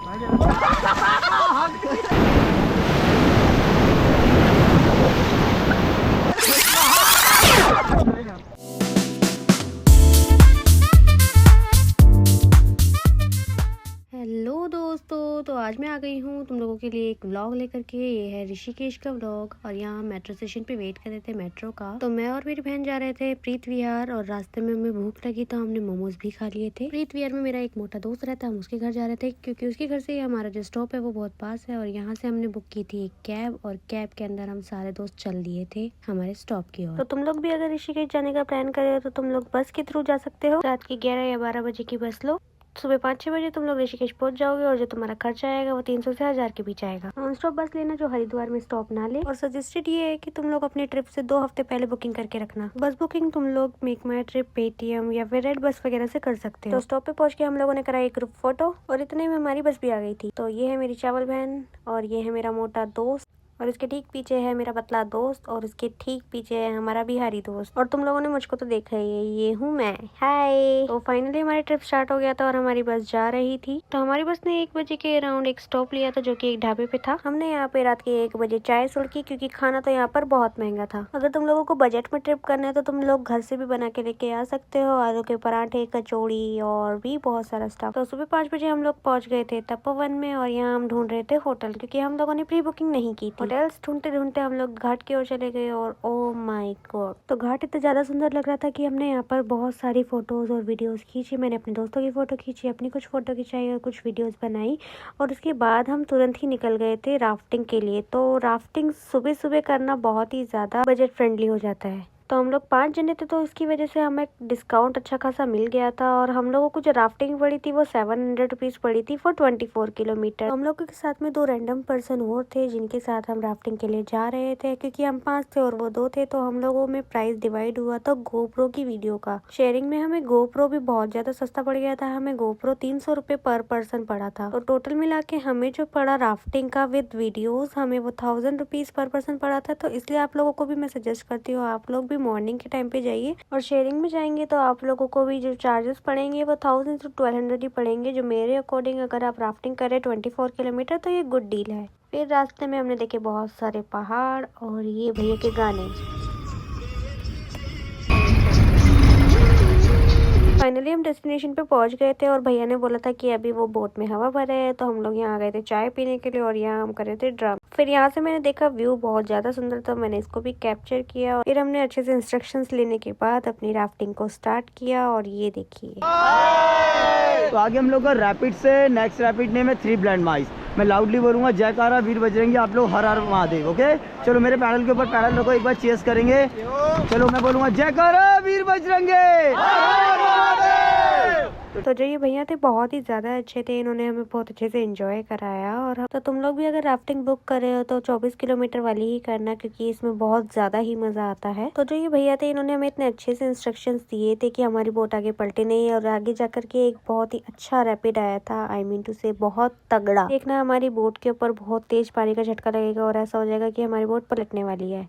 Hello दोस्तों, तो आज मैं आ गई हूँ तुम लोगों के लिए एक व्लॉग लेकर के। ये है ऋषिकेश का व्लॉग और यहाँ मेट्रो स्टेशन पे वेट कर रहे थे मेट्रो का। तो मैं और मेरी बहन जा रहे थे प्रीत विहार और रास्ते में हमें भूख लगी तो हमने मोमोज भी खा लिए थे। प्रीत विहार में मेरा एक मोटा दोस्त रहता है, हम उसके घर जा रहे थे क्योंकि उसके घर से हमारा जो स्टॉप है वो बहुत पास है। और यहाँ से हमने बुक की थी एक कैब और कैब के अंदर हम सारे दोस्त चल दिए थे हमारे स्टॉप की ओर। तो तुम लोग भी अगर ऋषिकेश जाने का प्लान करे हो तो तुम लोग बस के थ्रू जा सकते हो। रात की 11 या 12 बजे की बस लो, सुबह 5-6 बजे तुम लोग ऋषिकेश पहुंच जाओगे और जो तुम्हारा खर्चा आएगा वो 300 से 1000 के बीच आएगा। नॉन स्टॉप बस लेना जो हरिद्वार में स्टॉप ना ले। और सजेस्टेड ये है कि तुम लोग अपनी ट्रिप से 2 हफ्ते पहले बुकिंग करके रखना। बस बुकिंग तुम लोग मेक माई ट्रिप, पेटीएम या फिर रेड बस वगैरह से कर सकते हो। तो स्टॉप पे पहुंच के हम लोगों ने कराई एक ग्रुप फोटो और इतने में हमारी बस भी आ गई थी। तो ये है मेरी चावल बहन और ये है मेरा मोटा दोस्त और इसके ठीक पीछे है मेरा पतला दोस्त और इसके ठीक पीछे है हमारा बिहारी दोस्त। और तुम लोगों ने मुझको तो देखा ही है, ये हूँ मैं। हाय। तो फाइनली हमारी ट्रिप स्टार्ट हो गया था और हमारी बस जा रही थी। तो हमारी बस ने 1 बजे के अराउंड एक स्टॉप लिया था जो कि एक ढाबे पे था। हमने यहाँ पे रात के 1 बजे चाय सुड़की क्योंकि खाना तो यहाँ पर बहुत महंगा था। अगर तुम लोगों को बजट में ट्रिप करना है तो तुम लोग घर से भी बना के लेके आ सकते हो। आलू के पराठे, कचौड़ी और भी बहुत सारा स्टफ। तो सुबह 5 बजे हम लोग पहुंच गए थे तपोवन में और यहाँ हम ढूंढ रहे थे होटल क्योंकि हम लोगों ने प्री बुकिंग नहीं की थी। होटल्स ढूंढते हम लोग घाट की ओर चले गए और ओ माय गॉड, तो घाट इतना ज्यादा सुंदर लग रहा था कि हमने यहाँ पर बहुत सारी फोटोज और वीडियोस खींची। मैंने अपने दोस्तों की फोटो खींची, अपनी कुछ फोटो खिंचाई और कुछ वीडियोस बनाई। और उसके बाद हम तुरंत ही निकल गए थे राफ्टिंग के लिए। तो राफ्टिंग सुबह सुबह करना बहुत ही ज्यादा बजट फ्रेंडली हो जाता है। तो हम लोग 5 जने थे तो उसकी वजह से हमें डिस्काउंट अच्छा खासा मिल गया था। और हम लोगों को जो राफ्टिंग पड़ी थी वो 700 रुपीज पड़ी थी फॉर 24 किलोमीटर। तो हम लोगों के साथ में 2 रैंडम पर्सन और थे जिनके साथ हम राफ्टिंग के लिए जा रहे थे। क्योंकि हम 5 थे और वो 2 थे तो हम लोगों में प्राइस डिवाइड हुआ था गोप्रो की वीडियो का। शेयरिंग में हमें गोप्रो भी बहुत ज्यादा सस्ता पड़ गया था। हमें गोप्रो 300 रुपए पर पर्सन पड़ा था। तो टोटल मिला के हमें जो पड़ा राफ्टिंग का विद वीडियोज हमें वो 1000 रुपीज पर पर्सन पड़ा था। तो इसलिए आप लोगों को भी मैं सजेस्ट करती हूँ आप लोग भी मॉर्निंग के टाइम पे जाइए। और शेयरिंग में जाएंगे तो आप लोगों को भी जो चार्जेस पड़ेंगे वो 1000 से 1200 ही पड़ेंगे। जो मेरे अकॉर्डिंग अगर आप राफ्टिंग करें 24 किलोमीटर तो ये गुड डील है। फिर रास्ते में हमने देखे बहुत सारे पहाड़ और ये भैया के गाने। फाइनली हम डेस्टिनेशन पे पहुंच गए थे और भैया ने बोला था कि अभी वो बोट में हवा भर रहे हैं। तो हम लोग यहाँ आ गए थे चाय पीने के लिए और यहाँ हम कर रहे थे ड्रम। फिर यहाँ से मैंने देखा व्यू बहुत ज्यादा सुंदर था, मैंने इसको भी कैप्चर किया। फिर हमने अच्छे से इंस्ट्रक्शंस लेने के बाद अपनी राफ्टिंग को स्टार्ट किया और ये देखिए। तो आगे हम लोग का रैपिड से नेक्स्ट रैपिड नेम है 3 ब्लाइंड माइस। मैं लाउडली बोलूंगा जयकारा वीर बजरंगी, आप लोग हर हर महादेव। ओके चलो मेरे पैडल के ऊपर पैडल रखो, एक बार चेस करेंगे। चलो मैं बोलूंगा जयकारा वीर बजरंगी। तो जो ये भैया थे बहुत ही ज्यादा अच्छे थे, इन्होंने हमें बहुत अच्छे से एंजॉय कराया। और तो तुम लोग भी अगर राफ्टिंग बुक कर रहे हो तो 24 किलोमीटर वाली ही करना क्योंकि इसमें बहुत ज्यादा ही मजा आता है। तो जो ये भैया थे इन्होंने हमें इतने अच्छे से इंस्ट्रक्शंस दिए थे कि हमारी बोट आगे पलटे नहीं। और आगे जाकर के एक बहुत ही अच्छा रैपिड आया था, आई मीन टू से बहुत तगड़ा। देखना हमारी बोट के ऊपर बहुत तेज पानी का झटका लगेगा और ऐसा हो जाएगा कि हमारी बोट पलटने वाली है।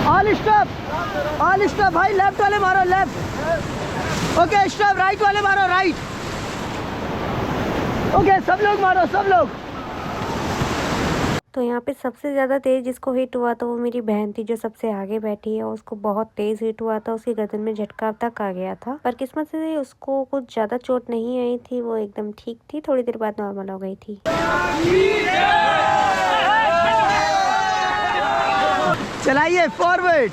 ऑल स्टॉप भाई, लेफ्ट वाले मारो लेफ्ट। ओके स्टॉप, राइट वाले मारो राइट। ओके सब लोग मारो सब लोग। तो यहाँ पे सबसे ज्यादा तेज जिसको हिट हुआ था वो मेरी बहन थी जो सबसे आगे बैठी है। उसको बहुत तेज हिट हुआ था, उसकी गर्दन में झटका तक आ गया था। पर किस्मत से उसको कुछ ज्यादा चोट नहीं आई थी, वो एकदम ठीक थी, थोड़ी देर बाद नॉर्मल हो गई थी। चलाइए फॉरवर्ड।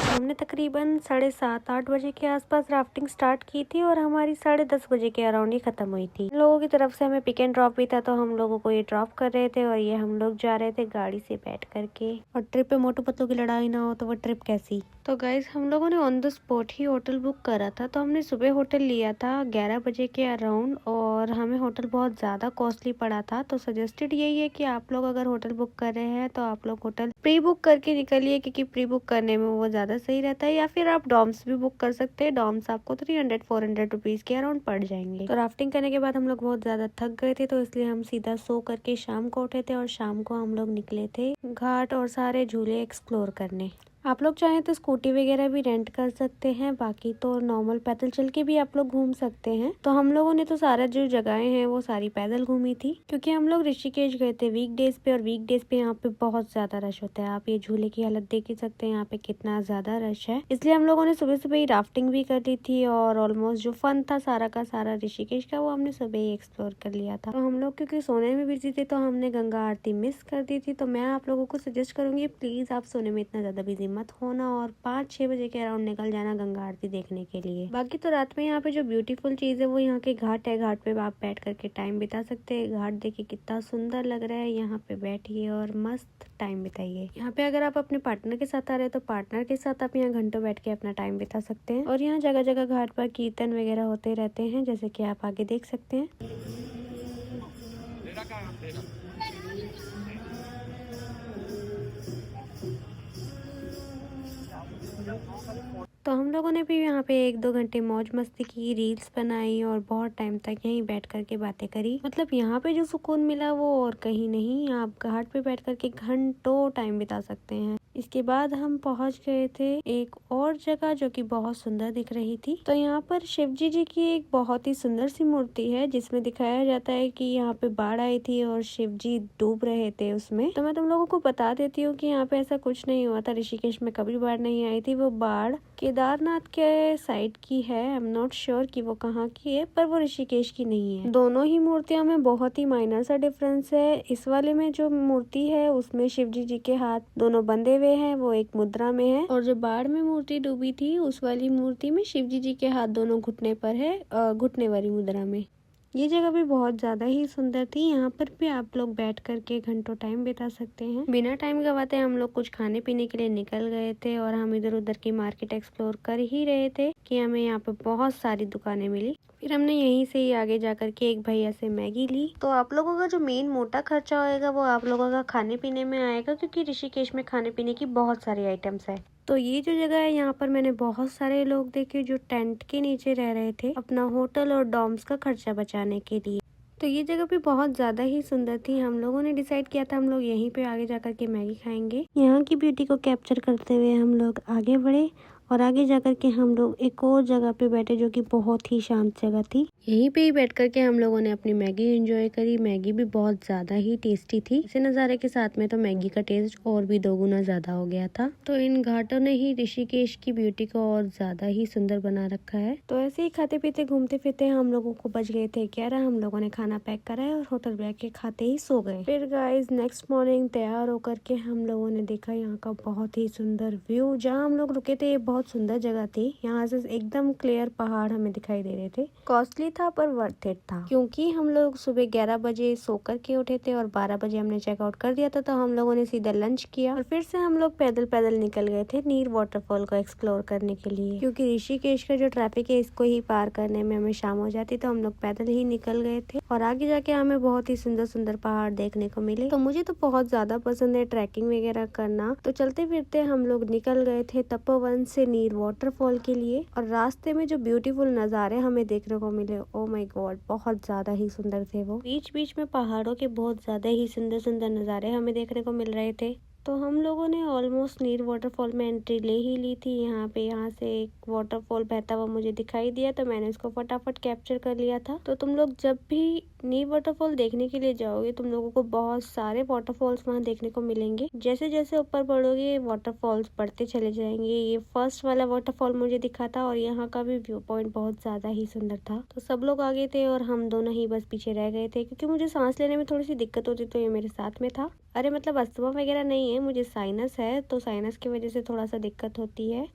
हमने तकरीबन 7:30-8 बजे के आसपास राफ्टिंग स्टार्ट की थी और हमारी 10:30 बजे के अराउंड ही खत्म हुई थी। लोगों की तरफ से हमें पिक एंड ड्रॉप भी था तो हम लोगों को ये ड्रॉप कर रहे थे और ये हम लोग जा रहे थे गाड़ी से बैठ करके। और ट्रिप पे मोटू पतलू की लड़ाई ना हो तो वो ट्रिप कैसी। तो गाइज हम लोगों ने on the spot he hotel book करा था। तो हमने सुबह होटल लिया था 11 बजे के अराउंड और हमें होटल बहुत ज्यादा कॉस्टली पड़ा था। तो सजेस्टेड यही है कि आप लोग अगर होटल बुक कर रहे हैं तो आप लोग होटल प्री बुक करके निकलिए क्योंकि प्री बुक करने में वो ज्यादा सही रहता है। या फिर आप डॉम्स भी बुक कर सकते हैं, डॉम्स आपको 300-400 रुपीज के अराउंड पड़ जाएंगे। तो राफ्टिंग करने के बाद हम लोग बहुत ज्यादा थक गए थे तो इसलिए हम सीधा सो करके शाम को उठे थे और शाम को हम लोग निकले थे घाट और सारे झूले एक्सप्लोर करने। आप लोग चाहें तो स्कूटी वगैरह भी रेंट कर सकते हैं, बाकी तो नॉर्मल पैदल चल के भी आप लोग घूम सकते हैं। तो हम लोगों ने तो सारा जो जगहें हैं वो सारी पैदल घूमी थी, क्योंकि हम लोग ऋषिकेश गए थे वीकडेज पे, और वीकडेज पे यहाँ पे बहुत ज्यादा रश होता है। आप ये झूले की हालत देख ही सकते हैं यहाँ पे कितना ज्यादा रश है। इसलिए हम लोगों ने सुबह सुबह ही राफ्टिंग भी कर ली थी, और ऑलमोस्ट जो फन था सारा का सारा ऋषिकेश का वो हमने सुबह ही एक्सप्लोर कर लिया था। तो हम लोग क्योंकि सोने में बिजी थे तो हमने गंगा आरती मिस कर दी थी। तो मैं आप लोगों को सजेस्ट करूंगी प्लीज आप सोने में इतना ज्यादा बिजी मत होना, और 5-6 बजे के अराउंड निकल जाना गंगा आरती देखने के लिए। बाकी तो रात में यहाँ पे जो ब्यूटीफुल चीज है वो यहाँ के घाट है। घाट पे आप बैठ करके टाइम बिता सकते हैं। घाट देखिए कितना सुंदर लग रहा है। यहाँ पे बैठिए और मस्त टाइम बिताइए। यहाँ पे अगर आप अपने पार्टनर के साथ आ रहे हैं तो पार्टनर के साथ आप यहाँ घंटों बैठ के अपना टाइम बिता सकते हैं। और यहाँ जगह जगह घाट पर कीर्तन वगैरह होते रहते हैं, जैसे कि आप आगे देख सकते हैं। तो हम लोगों ने भी यहाँ पे 1-2 घंटे मौज मस्ती की, रील्स बनाई और बहुत टाइम तक यहीं बैठ करके बातें करी। मतलब यहाँ पे जो सुकून मिला वो और कहीं नहीं। आप घाट पे बैठ करके घंटों टाइम बिता सकते हैं। इसके बाद हम पहुँच गए थे एक और जगह जो कि बहुत सुंदर दिख रही थी। तो यहाँ पर शिव जी की एक बहुत ही सुंदर सी मूर्ति है, जिसमें दिखाया जाता है कि यहाँ पे बाढ़ आई थी और शिव जी डूब रहे थे उसमें। तो मैं तुम लोगों को बता देती हूँ कि यहाँ पे ऐसा कुछ नहीं हुआ था। ऋषिकेश में कभी बाढ़ नहीं आई थी। वो बाढ़ केदारनाथ के साइड की है। आई एम नॉट श्योर कि वो कहाँ की है, पर वो ऋषिकेश की नहीं है। दोनों ही मूर्तियों में बहुत ही माइनर सा डिफरेंस है। इस वाले में जो मूर्ति है उसमें शिव जी के हाथ दोनों बंधे हुए हैं, वो एक मुद्रा में है। और जो बाढ़ में मूर्ति डूबी थी उस वाली मूर्ति में शिव जी के हाथ दोनों घुटने पर है, घुटने वाली मुद्रा में। ये जगह भी बहुत ज्यादा ही सुंदर थी। यहाँ पर भी आप लोग बैठ करके घंटों टाइम बिता सकते हैं। बिना टाइम गवाते हम लोग कुछ खाने पीने के लिए निकल गए थे, और हम इधर उधर की मार्केट एक्सप्लोर कर ही रहे थे कि हमें यहाँ पे बहुत सारी दुकानें मिली। फिर हमने यहीं से ही आगे जाकर के एक भैया से मैगी ली। तो आप लोगों का जो मेन मोटा खर्चा होएगा वो आप लोगों का खाने पीने में आएगा, क्योंकि ऋषिकेश में खाने पीने की बहुत सारी आइटम्स है। तो ये जो जगह है यहाँ पर मैंने बहुत सारे लोग देखे जो टेंट के नीचे रह रहे थे अपना होटल और डॉर्म्स का खर्चा बचाने के लिए। तो ये जगह भी बहुत ज्यादा ही सुंदर थी। हम लोगों ने डिसाइड किया था हम लोग यहीं पे आगे जाकर के मैगी खाएंगे। यहाँ की ब्यूटी को कैप्चर करते हुए हम लोग आगे बढ़े, और आगे जाकर के हम लोग एक और जगह पे बैठे जो कि बहुत ही शांत जगह थी। यहीं पे ही बैठ करके हम लोगों ने अपनी मैगी एंजॉय करी। मैगी भी बहुत ज्यादा ही टेस्टी थी। इसे नज़ारे के साथ में तो मैगी का टेस्ट और भी 2 गुना ज्यादा हो गया था। तो इन घाटों ने ही ऋषिकेश की ब्यूटी को और ज्यादा ही सुंदर बना रखा है। तो ऐसे ही खाते पीते घूमते फिरते हम लोगों को बज गए थे 11। हम लोगों ने खाना पैक करा है और होटल बैठ के खाते ही सो गए। फिर गाइज नेक्स्ट मॉर्निंग तैयार होकर के हम लोगों ने देखा यहाँ का बहुत ही सुंदर व्यू। जहाँ हम लोग रुके थे ये बहुत सुंदर जगह थी। यहाँ से एकदम क्लियर पहाड़ हमें दिखाई दे रहे थे। कॉस्टली था पर वर्थ इट था, क्योंकि हम लोग सुबह 11 बजे सो कर के उठे थे और 12 बजे हमने चेकआउट कर दिया था। तो हम लोगों ने सीधा लंच किया और फिर से हम लोग पैदल पैदल निकल गए थे नीर वाटरफॉल को एक्सप्लोर करने के लिए, क्योंकि ऋषिकेश का जो ट्रैफिक है इसको ही पार करने में हमें शाम हो जाती। तो हम लोग पैदल ही निकल गए थे और आगे जाके हमें बहुत ही सुंदर सुंदर पहाड़ देखने को मिले। तो मुझे तो बहुत ज्यादा पसंद है ट्रैकिंग वगैरह करना। तो चलते फिरते हम लोग निकल गए थे तपोवन से नीर वाटरफॉल के लिए, और रास्ते में जो ब्यूटीफुल नज़ारे हमें देखने को मिले, ओ माय गॉड, बहुत ज्यादा ही सुंदर थे वो। बीच बीच में पहाड़ों के बहुत ज्यादा ही सुंदर सुंदर नज़ारे हमें देखने को मिल रहे थे। तो हम लोगों ने ऑलमोस्ट नीर वाटरफॉल में एंट्री ले ही ली थी। यहाँ से एक वाटरफॉल बहता हुआ मुझे दिखाई दिया, तो मैंने इसको फटाफट कैप्चर कर लिया था। तो तुम लोग जब भी नीर वाटरफॉल देखने के लिए जाओगे तुम लोगों को बहुत सारे वाटरफॉल्स वहाँ देखने को मिलेंगे। जैसे जैसे ऊपर बढ़ोगे वाटरफॉल्स बढ़ते चले जाएंगे। ये फर्स्ट वाला वाटरफॉल मुझे दिखा था और यहाँ का भी व्यू पॉइंट बहुत ज्यादा ही सुंदर था। तो सब लोग आगे थे और हम दोनों ही बस पीछे रह गए थे, क्योंकि मुझे सांस लेने में थोड़ी सी दिक्कत होती तो ये मेरे साथ में था। अरे मतलब अस्थमा वगैरह नहीं है, मुझे साइनस है, तो साइनस की वजह से थोड़ा सा दिक्कत होती है।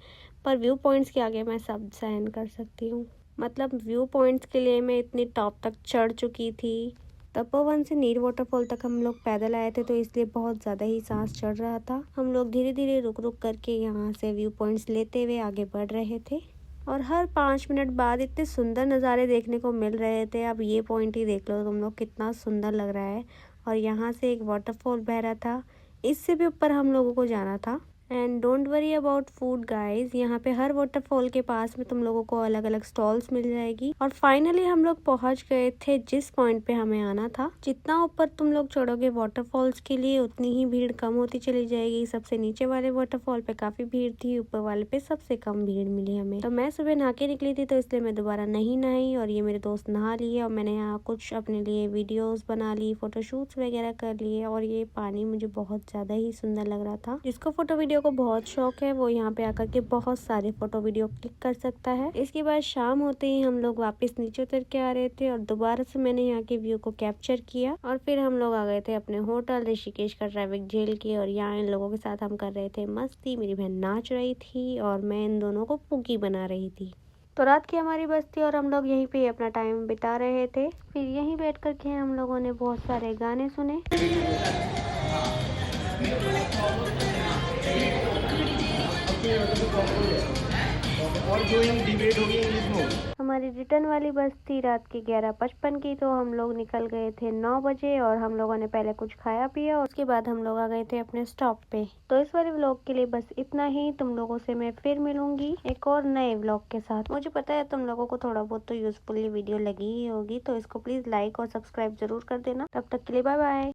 पर व्यू पॉइंट्स के आगे मैं सब सहन कर सकती हूँ। मतलब व्यू पॉइंट्स के लिए मैं इतनी टॉप तक चढ़ चुकी थी। तपोवन से नीर वाटरफॉल तक हम लोग पैदल आए थे, तो इसलिए बहुत ज़्यादा ही सांस चढ़ रहा था। हम लोग धीरे धीरे रुक रुक करके यहाँ से व्यू पॉइंट्स लेते हुए आगे बढ़ रहे थे, और हर 5 मिनट बाद इतने सुंदर नज़ारे देखने को मिल रहे थे। अब ये पॉइंट ही देख लो तुम लोग, कितना सुंदर लग रहा है। और यहाँ से एक वाटरफॉल बह रहा था, इससे भी ऊपर हम लोगों को जाना था। And don't worry about food guys, यहाँ पे हर वाटरफॉल के पास में तुम लोगों को अलग अलग स्टॉल्स मिल जाएगी। और फाइनली हम लोग पहुंच गए थे जिस पॉइंट पे हमें आना था। जितना ऊपर तुम लोग चढ़ोगे वाटरफॉल्स के लिए उतनी ही भीड़ कम होती चली जाएगी। सबसे नीचे वाले वाटरफॉल पे काफी भीड़ थी, ऊपर वाले पे सबसे कम भीड़ मिली हमें। तो मैं सुबह नहा के निकली थी, तो इसलिए मैं दोबारा नहीं नहाई और ये मेरे दोस्त नहा लिए और मैंने यहाँ कुछ अपने लिए वीडियोस बना ली, फोटोशूट्स वगैरह कर लिए। और ये पानी मुझे बहुत ज्यादा ही सुंदर लग रहा था। जिसको फोटो वीडियो को बहुत शौक है वो यहाँ पे आकर के बहुत सारे फोटो वीडियो क्लिक कर सकता है। इसके बाद शाम होते ही हम लोग वापस नीचे उतर के आ रहे थे और दोबारा से मैंने यहाँ के व्यू को कैप्चर किया और फिर हम लोग आ गए थे अपने होटल ऋषिकेश का ट्रैफिक झेल के। और यहाँ इन लोगों के साथ हम कर रहे थे मस्ती। मेरी बहन नाच रही थी और मैं इन दोनों को पुकी बना रही थी। तो रात की हमारी बस थी और हम लोग यहीं पे अपना टाइम बिता रहे थे। फिर यहीं बैठ कर के हम लोगों ने बहुत सारे गाने सुने। और जो डिबेट होगी इंग्लिश में। हमारी रिटर्न वाली बस थी रात के 11:55 की। तो हम लोग निकल गए थे 9 बजे और हम लोगों ने पहले कुछ खाया पिया और उसके बाद हम लोग आ गए थे अपने स्टॉप पे। तो इस वाले व्लॉग के लिए बस इतना ही। तुम लोगों से मैं फिर मिलूंगी एक और नए व्लॉग के साथ। मुझे पता है तुम लोगों को थोड़ा बहुत तो यूजफुल ये वीडियो लगी ही होगी, तो इसको प्लीज लाइक और सब्सक्राइब जरूर कर देना। तब तक के लिए बाय बाय।